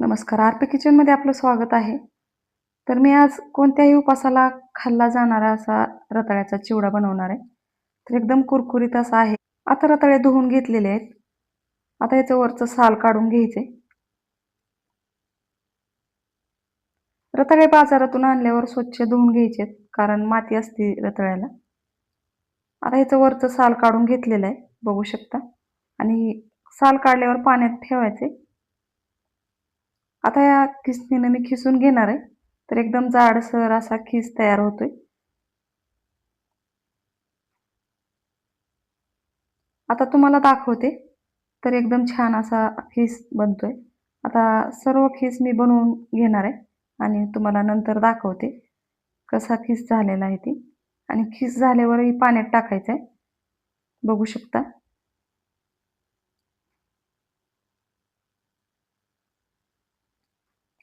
नमस्कार, आरपी किचनमध्ये आपलं स्वागत आहे. तर मी आज कोणत्याही उपासाला खाल्ला जाणारा असा रताळ्याचा चिवडा बनवणार आहे. तर एकदम कुरकुरीत असा आहे. आता रताळे धुवून घेतलेले आहेत. आता याचं वरचं साल काढून घ्यायचे. रताळे बाजारातून आणल्यावर स्वच्छ धुवून घ्यायचे, कारण माती असते रताळ्याला. आता ह्याचं वरचं साल काढून घेतलेलं आहे, बघू शकता. आणि साल काढल्यावर पाण्यात ठेवायचे. आता या खिसणीनं मी खिसून घेणार आहे. तर एकदम जाडसर असा खीस तयार होतोय. आता तुम्हाला दाखवते. तर एकदम छान असा खीस बनतोय. आता सर्व खीस मी बनवून घेणार आहे आणि तुम्हाला नंतर दाखवते कसा खीस झालेला आहे ती. आणि खीस झाल्यावरही पाण्यात टाकायचं आहे, बघू शकता.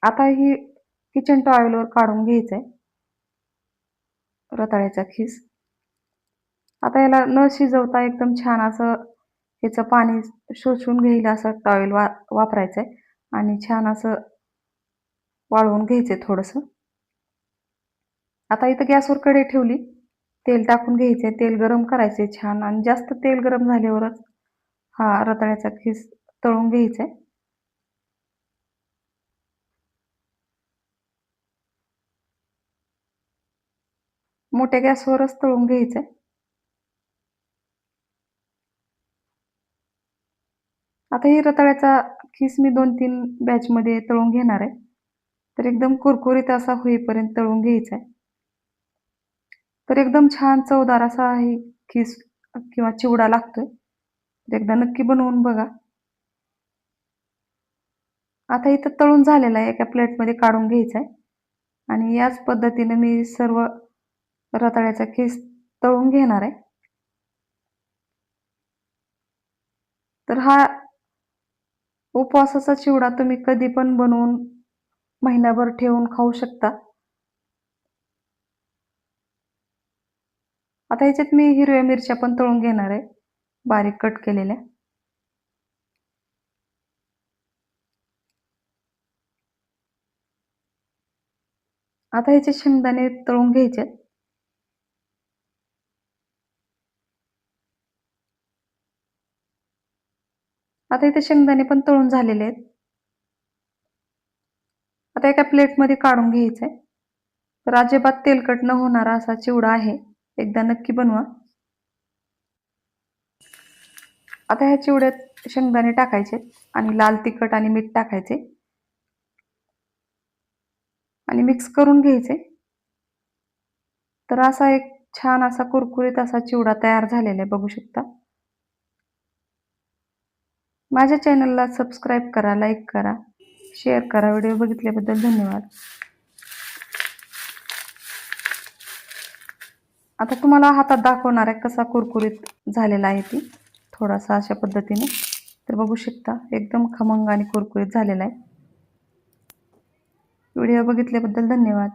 आता ही किचन टॉवेलवर काढून घ्यायचं आहे रताळ्याचा खीस. आता याला न शिजवता एकदम छान असं ह्याचं पाणी शोषून घेईल असं टॉवेल वापरायचं आहे आणि छान असं वाळवून घ्यायचे थोडंसं. आता इथं गॅसवर कढई ठेवली. तेल टाकून घ्यायचे, तेल गरम करायचे छान आणि जास्त तेल गरम झाल्यावरच हा रताळ्याचा खीस तळून घ्यायचा आहे. मोठ्या गॅसवरच तळून घ्यायचं आहे. आता ही रताळ्याचा खीस मी 2-3 बॅचमध्ये तळून घेणार आहे. तर एकदम कुरकुरीत असा होईपर्यंत तळून घ्यायचा आहे. तर एकदम छान चवदार असा आहे खीस किंवा चिवडा लागतोय. तर एकदा नक्की बनवून बघा. आता इथं तळून झालेला आहे, एका प्लेटमध्ये काढून घ्यायचा आहे आणि याच पद्धतीने मी सर्व रताळ्याचा खीस तळून घेणार आहे. तर हा उपवासाचा चिवडा तुम्ही कधी पण बनवून महिनाभर ठेवून खाऊ शकता. आता ह्याच्यात मी हिरव्या मिरच्या पण तळून घेणार आहे, बारीक कट केलेल्या. आता ह्याचे शेंगदाणे तळून घ्यायचे. आता इथे शेंगदाणे पण तळून झालेले आहेत. आता एका प्लेटमध्ये काढून घ्यायचंय. तर अजिबात तेलकट न होणारा असा चिवडा आहे. एकदा नक्की बनवा. आता ह्या चिवड्यात शेंगदाणे टाकायचे आणि लाल तिखट आणि मीठ टाकायचे आणि मिक्स करून घ्यायचे. तर असा एक छान असा कुरकुरीत असा चिवडा तयार झालेला आहे, बघू शकता. माझ्या चॅनलला सबस्क्राईब करा, लाईक करा, शेअर करा. व्हिडिओ बघितल्याबद्दल धन्यवाद. आता तुम्हाला हातात दाखवणार आहे कसा कुरकुरीत झालेला आहे ती, थोडासा अशा पद्धतीने. तर बघू शकता एकदम खमंग आणि कुरकुरीत झालेला आहे. व्हिडिओ बघितल्याबद्दल धन्यवाद.